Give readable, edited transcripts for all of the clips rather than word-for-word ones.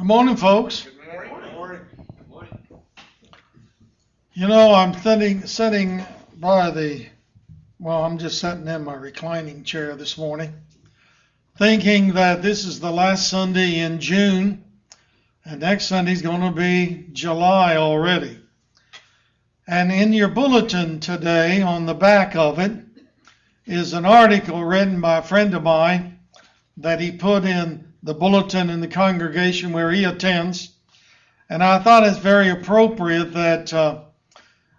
Good morning, folks. Good morning. Good morning. You know, I'm sitting by I'm just sitting in my reclining chair this morning, thinking that this is the last Sunday in June, and next Sunday's going to be July already. And in your bulletin today, on the back of it, is an article written by a friend of mine that he put in the bulletin in the congregation where he attends. And I thought it's very appropriate that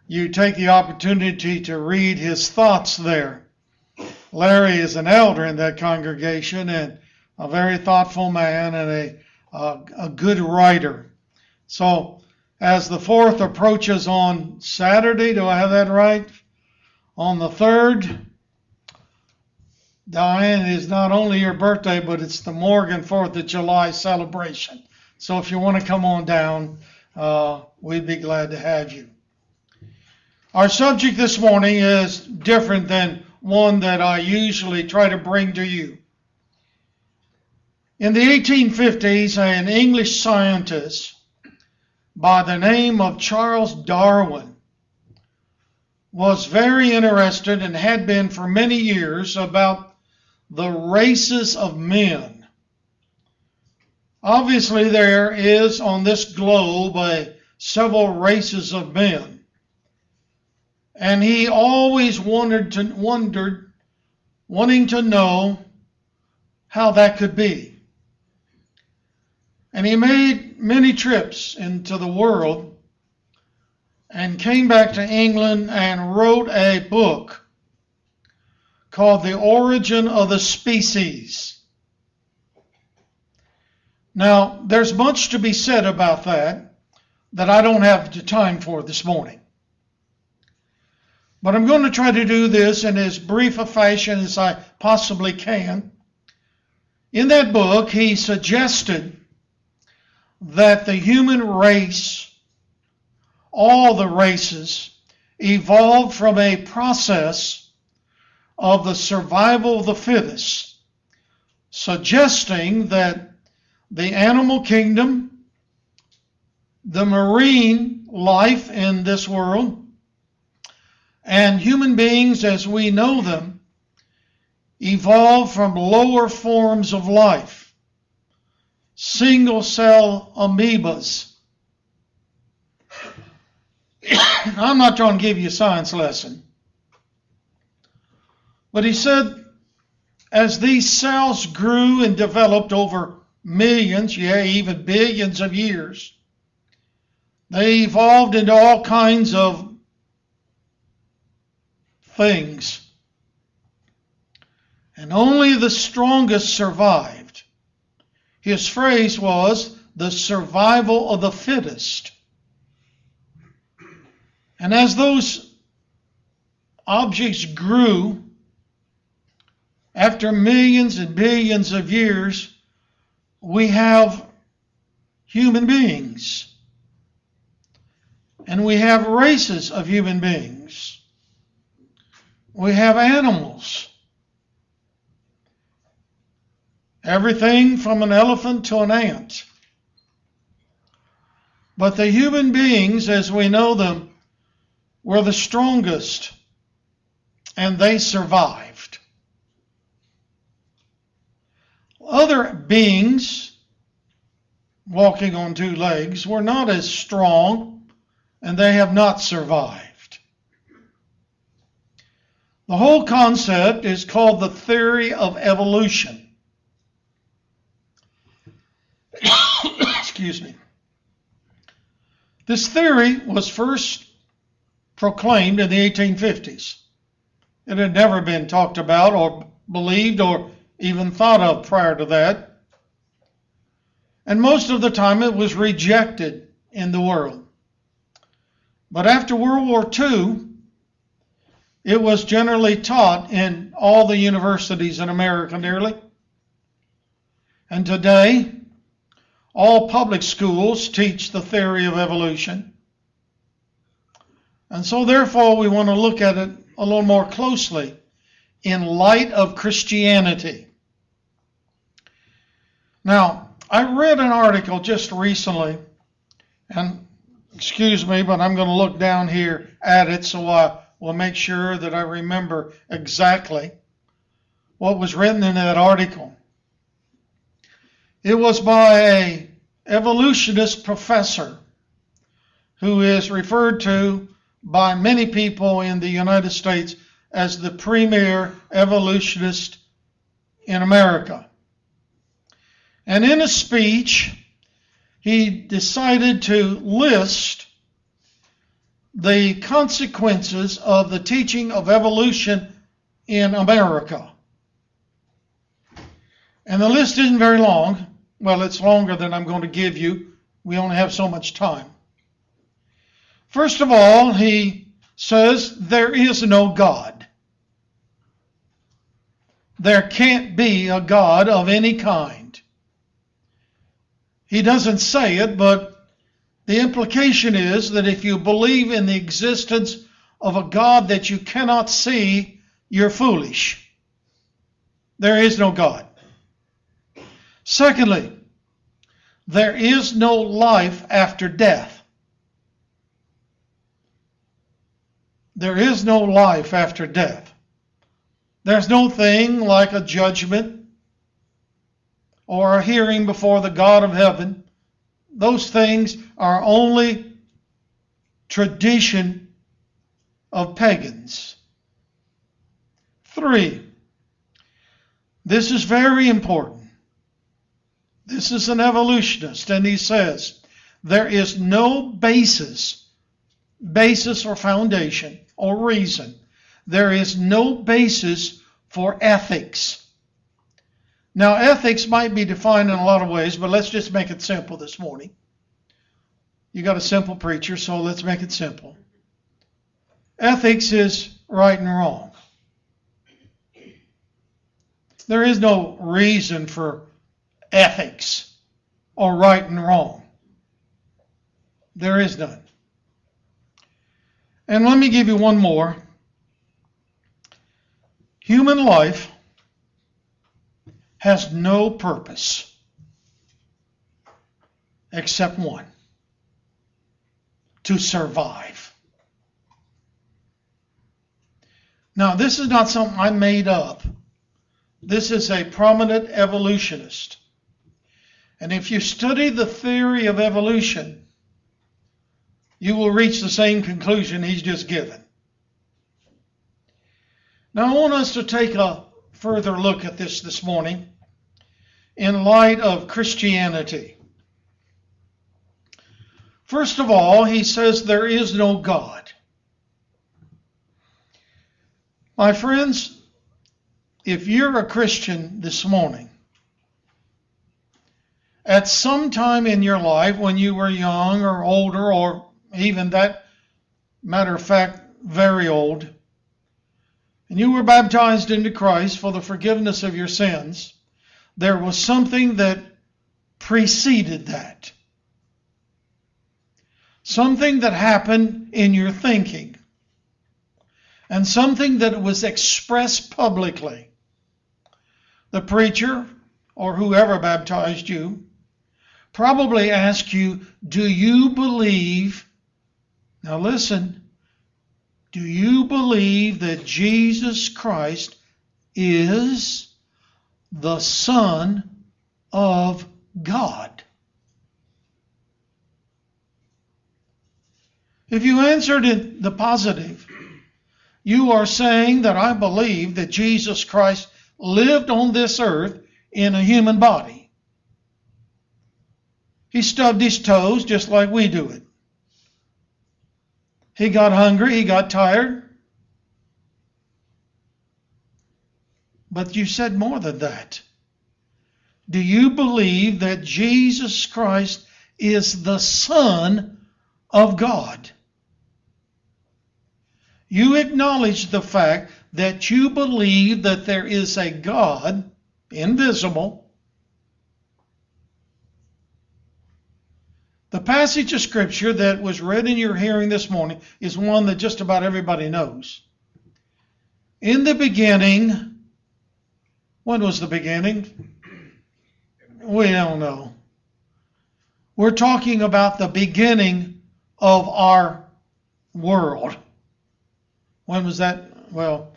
you take the opportunity to read his thoughts there. Larry is an elder in that congregation and a very thoughtful man and a good writer. So as the 4th approaches on Saturday, do I have that right? On the 3rd, Diane, it is not only your birthday, but it's the Morgan 4th of July celebration. So if you want to come on down, we'd be glad to have you. Our subject this morning is different than one that I usually try to bring to you. In the 1850s, an English scientist by the name of Charles Darwin was very interested and had been for many years about the races of men. Obviously, there is on this globe several races of men. And he always wondered, wanting to know how that could be. And he made many trips into the world and came back to England and wrote a book called The Origin of the Species. Now, there's much to be said about that I don't have the time for this morning. But I'm going to try to do this in as brief a fashion as I possibly can. In that book, he suggested that the human race, all the races, evolved from a process of the survival of the fittest, suggesting that the animal kingdom, the marine life in this world, and human beings as we know them evolved from lower forms of life, single-cell amoebas. I'm not trying to give you a science lesson, but he said as these cells grew and developed over millions, even billions of years, they evolved into all kinds of things. And only the strongest survived. His phrase was the survival of the fittest. And as those objects grew, after millions and billions of years, we have human beings. And we have races of human beings. We have animals. Everything from an elephant to an ant. But the human beings, as we know them, were the strongest, and they survived. Other beings walking on 2 legs were not as strong, and they have not survived. The whole concept is called the theory of evolution. Excuse me. This theory was first proclaimed in the 1850s. It had never been talked about or believed or even thought of prior to that. And most of the time it was rejected in the world. But after World War II, it was generally taught in all the universities in America nearly. And today, all public schools teach the theory of evolution. And so therefore we want to look at it a little more closely in light of Christianity. Now, I read an article just recently, and excuse me, but I'm going to look down here at it so I will make sure that I remember exactly what was written in that article. It was by a evolutionist professor who is referred to by many people in the United States as the premier evolutionist in America. And in a speech, he decided to list the consequences of the teaching of evolution in America. And the list isn't very long. Well, it's longer than I'm going to give you. We only have so much time. First of all, he says there is no God. There can't be a God of any kind. He doesn't say it, but the implication is that if you believe in the existence of a God that you cannot see, you're foolish. There is no God. Secondly, there is no life after death. There is no life after death. There's no thing like a judgment or a hearing before the God of heaven. Those things are only tradition of pagans. 3, this is very important. This is an evolutionist, and he says there is no basis or foundation or reason. There is no basis for ethics. Now, ethics might be defined in a lot of ways, but let's just make it simple this morning. You got a simple preacher, so let's make it simple. Ethics is right and wrong. There is no reason for ethics or right and wrong. There is none. And let me give you one more. Human life has no purpose except one: to survive. Now, this is not something I made up. This is a prominent evolutionist. And if you study the theory of evolution, you will reach the same conclusion he's just given. Now, I want us to take a further look at this morning in light of Christianity. First of all, he says there is no God. My friends, if you're a Christian this morning, at some time in your life when you were young or older, or even that, matter of fact, very old, and you were baptized into Christ for the forgiveness of your sins, there was something that preceded that. Something that happened in your thinking. And something that was expressed publicly. The preacher, or whoever baptized you, probably asked you, do you believe, now listen, do you believe that Jesus Christ is the Son of God? If you answered in the positive, you are saying that I believe that Jesus Christ lived on this earth in a human body. He stubbed his toes just like we do it. He got hungry, he got tired. But you said more than that. Do you believe that Jesus Christ is the Son of God? You acknowledge the fact that you believe that there is a God, invisible. The passage of Scripture that was read in your hearing this morning is one that just about everybody knows. In the beginning, when was the beginning? We don't know. We're talking about the beginning of our world. When was that? Well,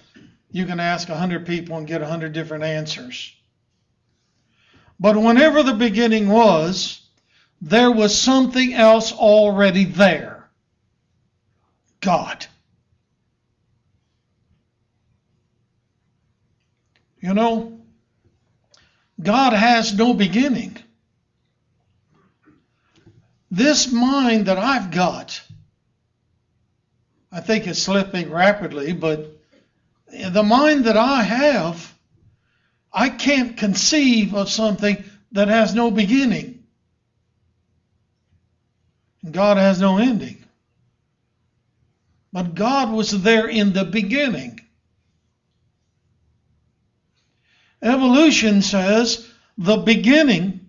you can ask 100 people and get 100 different answers. But whenever the beginning was, there was something else already there. God. You know, God has no beginning. This mind that I've got, I think it's slipping rapidly, but the mind that I have, I can't conceive of something that has no beginning. God has no ending. But God was there in the beginning. Evolution says the beginning,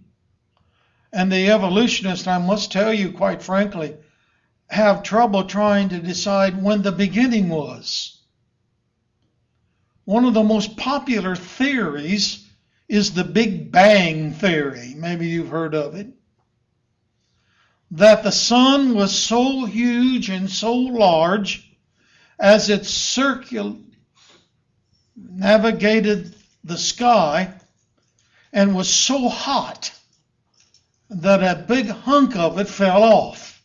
and the evolutionists, I must tell you quite frankly, have trouble trying to decide when the beginning was. One of the most popular theories is the Big Bang theory. Maybe you've heard of it. That the sun was so huge and so large as it navigated the sky and was so hot that a big hunk of it fell off.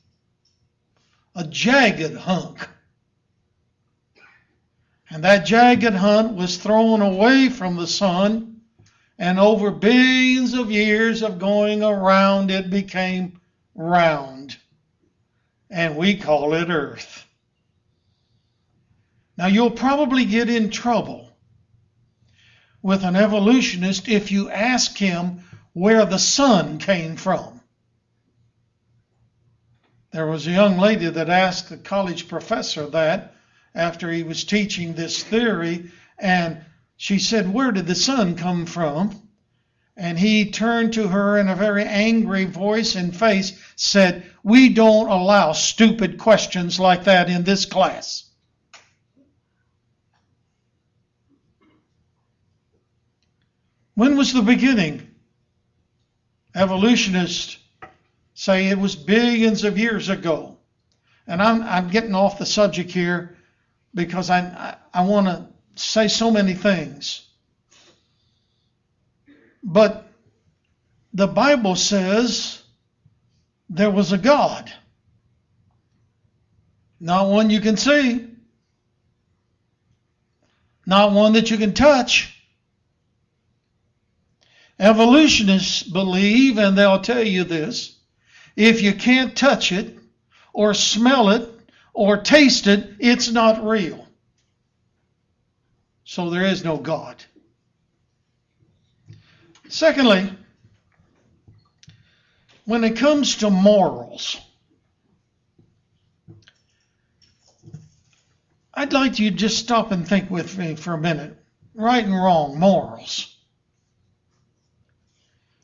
A jagged hunk. And that jagged hunk was thrown away from the sun, and over billions of years of going around, it became round. And we call it Earth. Now, you'll probably get in trouble with an evolutionist if you ask him where the sun came from. There was a young lady that asked a college professor that after he was teaching this theory, and she said, "Where did the sun come from?" And he turned to her in a very angry voice and face, said, "We don't allow stupid questions like that in this class." When was the beginning? Evolutionists say it was billions of years ago. And I'm getting off the subject here because I want to say so many things. But the Bible says there was a God. Not one you can see. Not one that you can touch. Evolutionists believe, and they'll tell you this, if you can't touch it, or smell it, or taste it, it's not real. So there is no God. Secondly, when it comes to morals, I'd like you to just stop and think with me for a minute. Right and wrong, morals.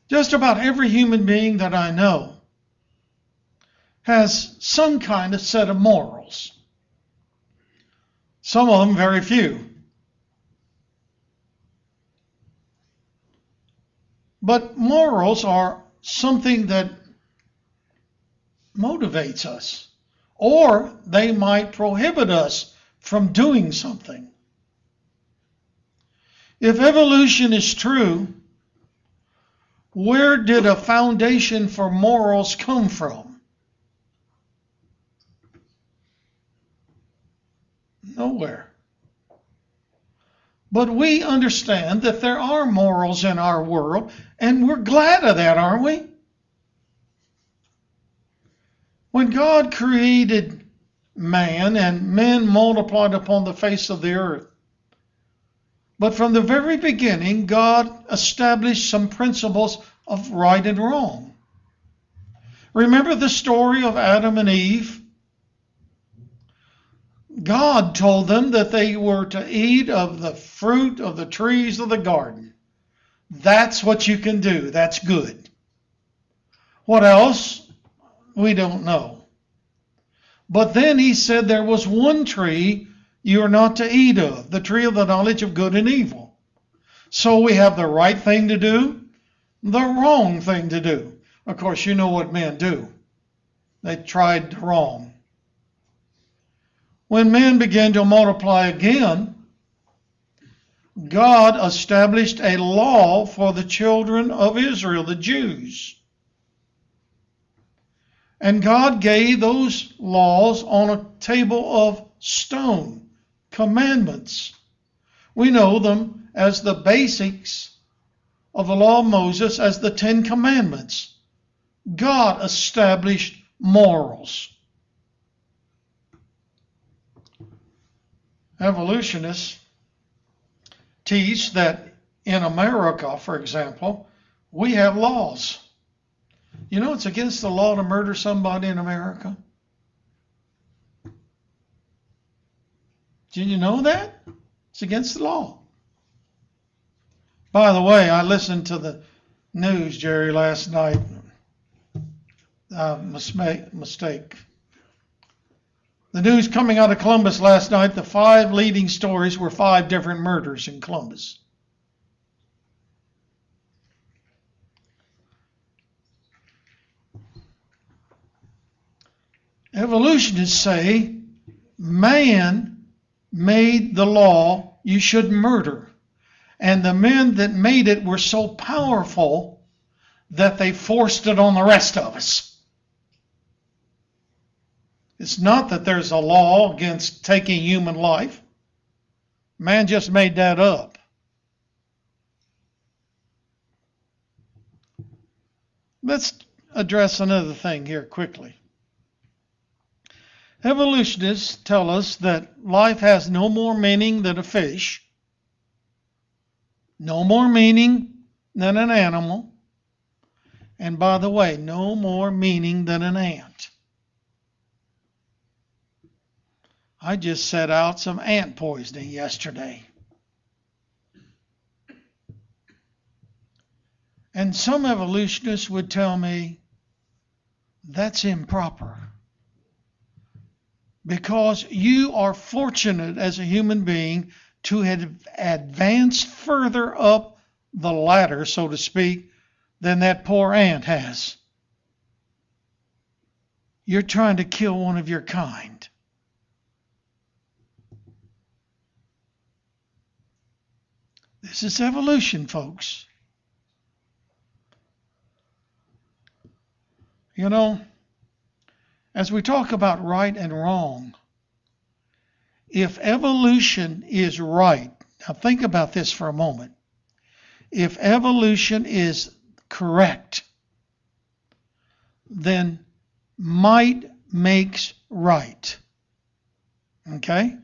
Just about every human being that I know has some kind of set of morals. Some of them very few. But morals are something that motivates us, or they might prohibit us from doing something. If evolution is true, where did a foundation for morals come from? Nowhere. But we understand that there are morals in our world, and we're glad of that, aren't we? When God created man, and men multiplied upon the face of the earth, but from the very beginning, God established some principles of right and wrong. Remember the story of Adam and Eve? God told them that they were to eat of the fruit of the trees of the garden. That's what you can do. That's good. What else? We don't know. But then he said there was one tree you are not to eat of, the tree of the knowledge of good and evil. So we have the right thing to do, the wrong thing to do. Of course, you know what men do. They tried wrong. When men began to multiply again, God established a law for the children of Israel, the Jews. And God gave those laws on a table of stone, commandments. We know them as the basics of the law of Moses, as the Ten Commandments. God established morals. Evolutionists teach that in America, for example, we have laws. You know it's against the law to murder somebody in America? Did you know that? It's against the law. By the way, I listened to the news, Jerry, last night. Mistake. The news coming out of Columbus last night, the 5 leading stories were 5 different murders in Columbus. Evolutionists say man made the law you should murder. And the men that made it were so powerful that they forced it on the rest of us. It's not that there's a law against taking human life. Man just made that up. Let's address another thing here quickly. Evolutionists tell us that life has no more meaning than a fish, no more meaning than an animal, and by the way, no more meaning than an ant. I just set out some ant poisoning yesterday. And some evolutionists would tell me that's improper. Because you are fortunate as a human being to have advanced further up the ladder, so to speak, than that poor ant has. You're trying to kill one of your kind. This is evolution, folks. You know, as we talk about right and wrong, if evolution is right, now think about this for a moment. If evolution is correct, then might makes right. Okay?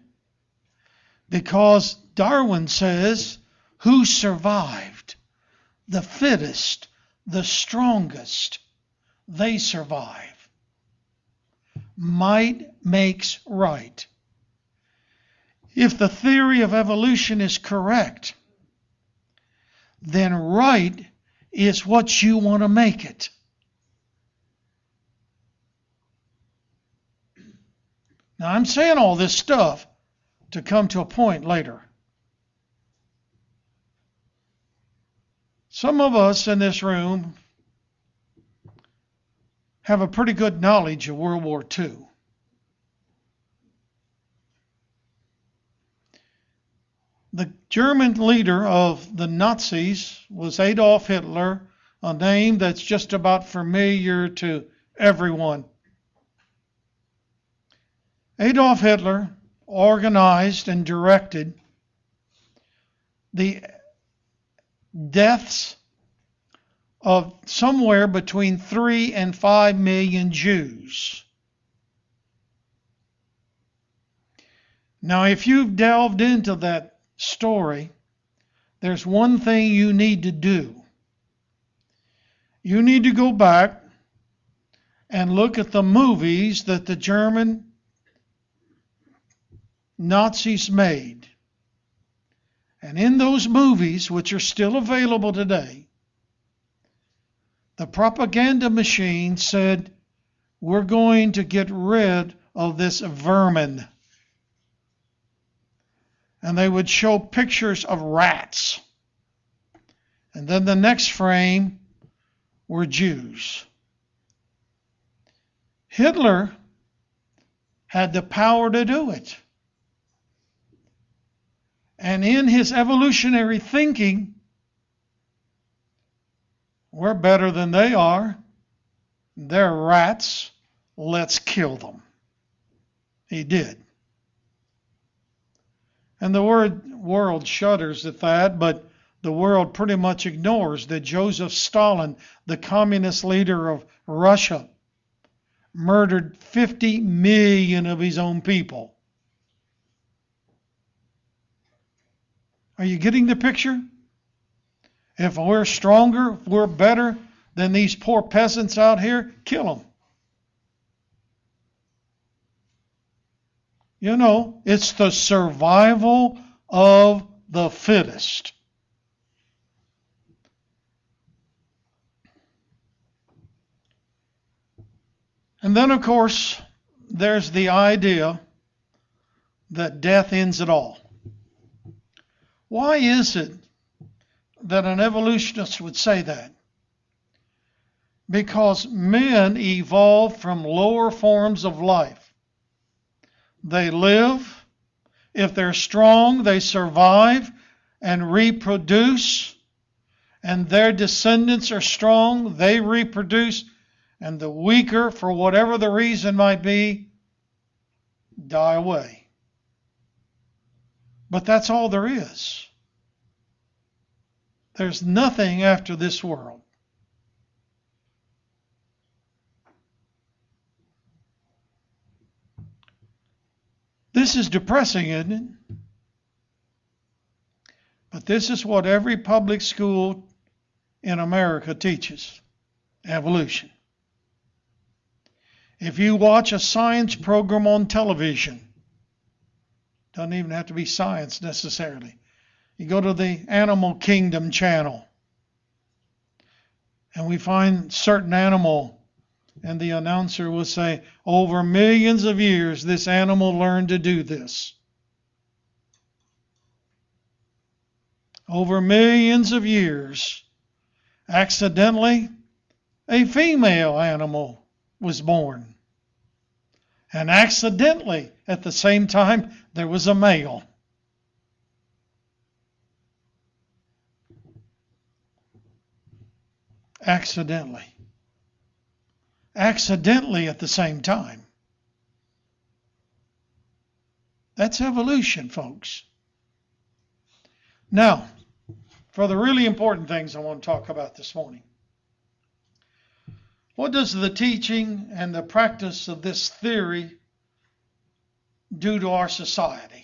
Because Darwin says, who survived? The fittest, the strongest, they survive. Might makes right. If the theory of evolution is correct, then right is what you want to make it. Now, I'm saying all this stuff to come to a point later. Some of us in this room have a pretty good knowledge of World War II. The German leader of the Nazis was Adolf Hitler, a name that's just about familiar to everyone. Adolf Hitler organized and directed the deaths of somewhere between 3 and 5 million Jews. Now, if you've delved into that story, there's one thing you need to do. You need to go back and look at the movies that the German Nazis made. And in those movies, which are still available today, the propaganda machine said, we're going to get rid of this vermin. And they would show pictures of rats. And then the next frame were Jews. Hitler had the power to do it. And in his evolutionary thinking, we're better than they are. They're rats. Let's kill them. He did. And the world shudders at that, but the world pretty much ignores that Joseph Stalin, the communist leader of Russia, murdered 50 million of his own people. Are you getting the picture? If we're stronger, if we're better than these poor peasants out here, kill them. You know, it's the survival of the fittest. And then, of course, there's the idea that death ends it all. Why is it that an evolutionist would say that? Because men evolved from lower forms of life. They live. If they're strong, they survive and reproduce. And their descendants are strong, they reproduce. And the weaker, for whatever the reason might be, die away. But that's all there is. There's nothing after this world. This is depressing, isn't it? But this is what every public school in America teaches: evolution. If you watch a science program on television, doesn't even have to be science necessarily. You go to the Animal Kingdom channel, and we find certain animal, and the announcer will say, over millions of years, this animal learned to do this. Over millions of years, accidentally, a female animal was born. And accidentally, at the same time, there was a male. Accidentally. Accidentally at the same time. That's evolution, folks. Now, for the really important things I want to talk about this morning. What does the teaching and the practice of this theory do to our society?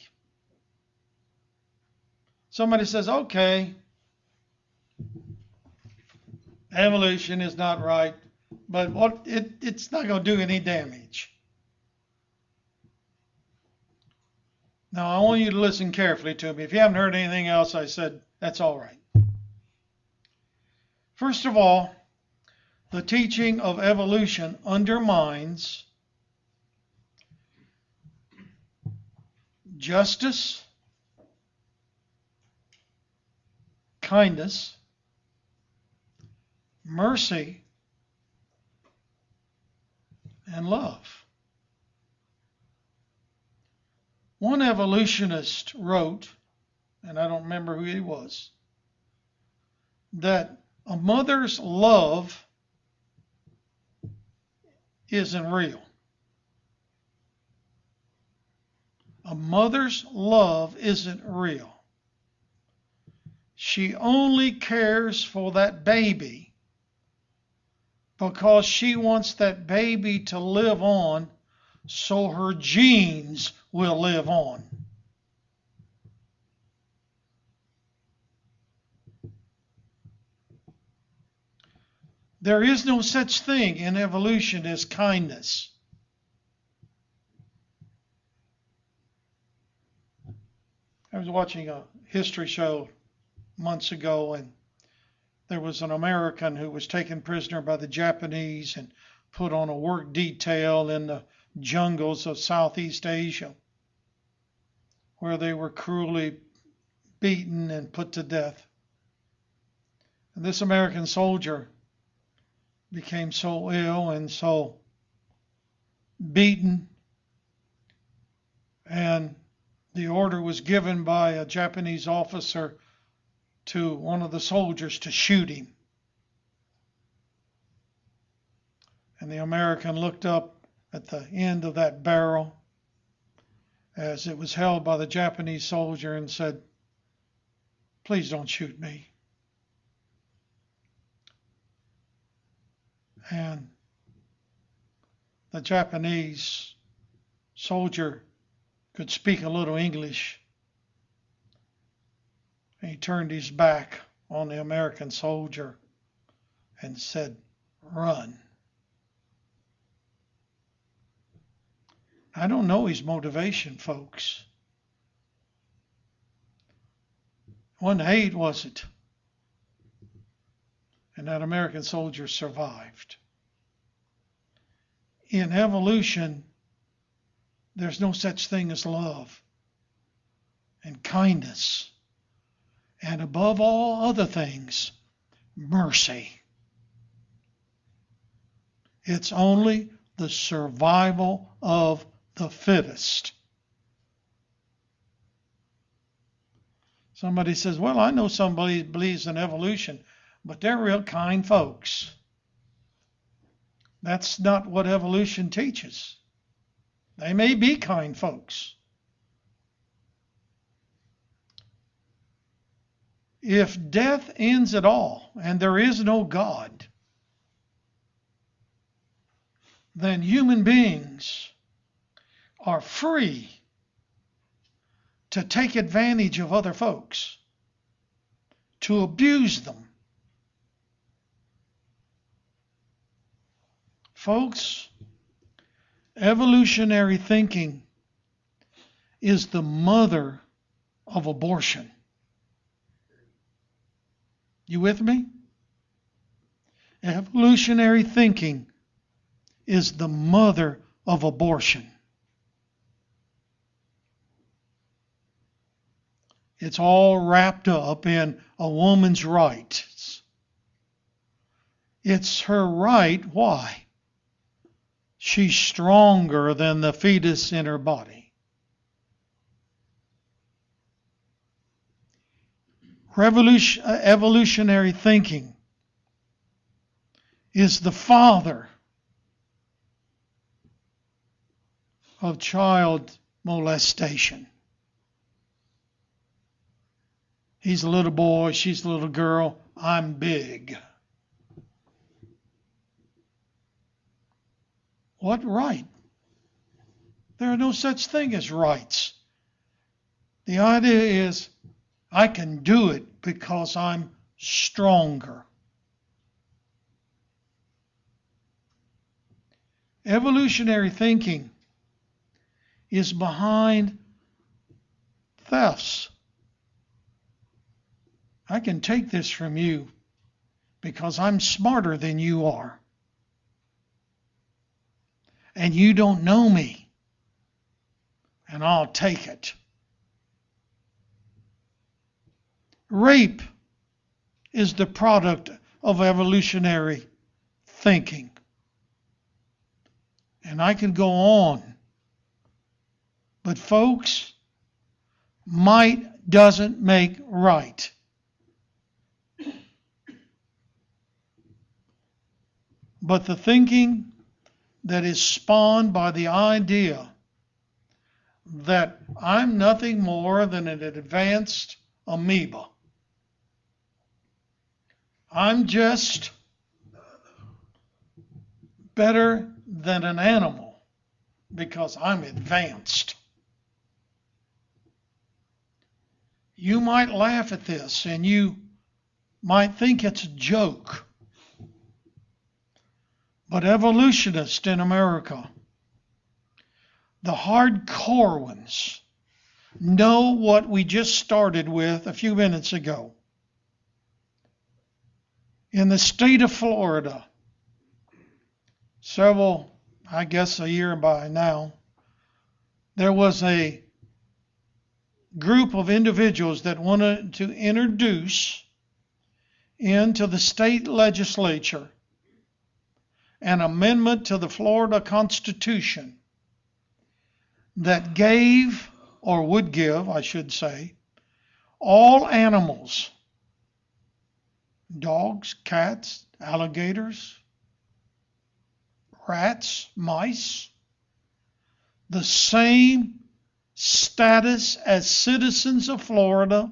Somebody says, okay, evolution is not right, but it's not going to do any damage. Now, I want you to listen carefully to me. If you haven't heard anything else I said, that's all right. First of all, the teaching of evolution undermines justice, kindness, mercy, and love. One evolutionist wrote, and I don't remember who he was, that a mother's love isn't real. A mother's love isn't real. She only cares for that baby because she wants that baby to live on so her genes will live on. There is no such thing in evolution as kindness. I was watching a history show months ago, and there was an American who was taken prisoner by the Japanese and put on a work detail in the jungles of Southeast Asia, where they were cruelly beaten and put to death. And this American soldier became so ill and so beaten, and the order was given by a Japanese officer to one of the soldiers to shoot him. And the American looked up at the end of that barrel as it was held by the Japanese soldier and said, "Please don't shoot me." And the Japanese soldier could speak a little English. And he turned his back on the American soldier and said, "Run." I don't know his motivation, folks. It wasn't hate, was it? And that American soldier survived. In evolution, there's no such thing as love and kindness, and above all other things, mercy. It's only the survival of the fittest. Somebody says, "Well, I know somebody believes in evolution, but they're real kind folks." That's not what evolution teaches. They may be kind folks. If death ends at all, and there is no God, then human beings are free to take advantage of other folks, to abuse them. Folks, evolutionary thinking is the mother of abortion. You with me? Evolutionary thinking is the mother of abortion. It's all wrapped up in a woman's rights. It's her right. Why? She's stronger than the fetus in her body. Evolutionary thinking is the father of child molestation. He's a little boy, she's a little girl, I'm big. What right? There are no such thing as rights. The idea is, I can do it because I'm stronger. Evolutionary thinking is behind thefts. I can take this from you because I'm smarter than you are. And you don't know me. And I'll take it. Rape is the product of evolutionary thinking. And I can go on. But folks, might doesn't make right. But the thinking that is spawned by the idea that I'm nothing more than an advanced amoeba. I'm just better than an animal because I'm advanced. You might laugh at this and you might think it's a joke. But evolutionists in America, the hardcore ones, know what we just started with a few minutes ago. In the state of Florida, I guess a year by now, there was a group of individuals that wanted to introduce into the state legislature an amendment to the Florida Constitution that gave, or would give, I should say, all animals, dogs, cats, alligators, rats, mice, the same status as citizens of Florida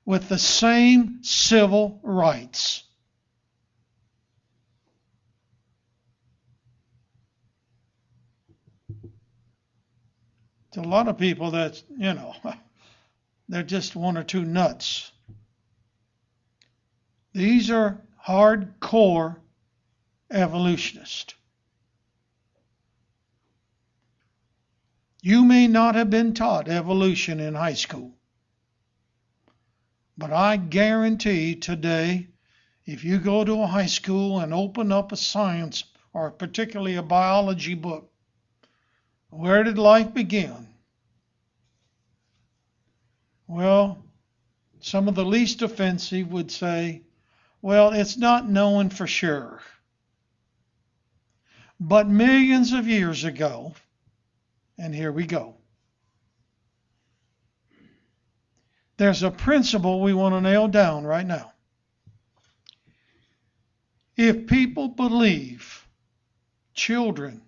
with the same civil rights. To a lot of people that, they're just one or two nuts. These are hardcore evolutionists. You may not have been taught evolution in high school, but I guarantee today, if you go to a high school and open up a science or particularly a biology book, where did life begin? Well, some of the least offensive would say, well, it's not known for sure. But millions of years ago, and here we go, there's a principle we want to nail down right now. If people believe, children,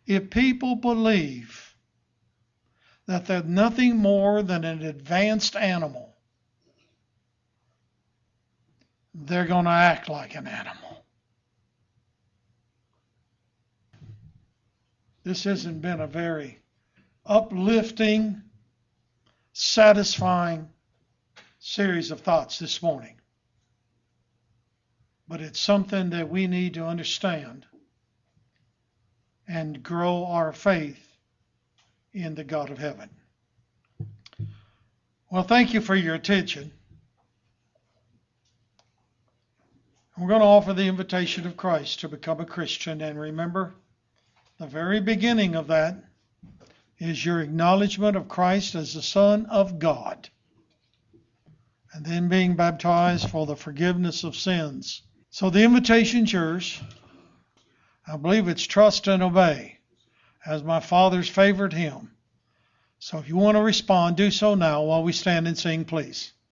if people believe that they're nothing more than an advanced animal, they're going to act like an animal. This hasn't been a very uplifting, satisfying series of thoughts this morning. But it's something that we need to understand and grow our faith in the God of heaven. Well, thank you for your attention. We're going to offer the invitation of Christ to become a Christian. And remember, the very beginning of that is your acknowledgement of Christ as the Son of God, and then being baptized for the forgiveness of sins. So the invitation's yours. I believe it's trust and obey, as my Father's favorite hymn. So if you want to respond, do so now while we stand and sing, please.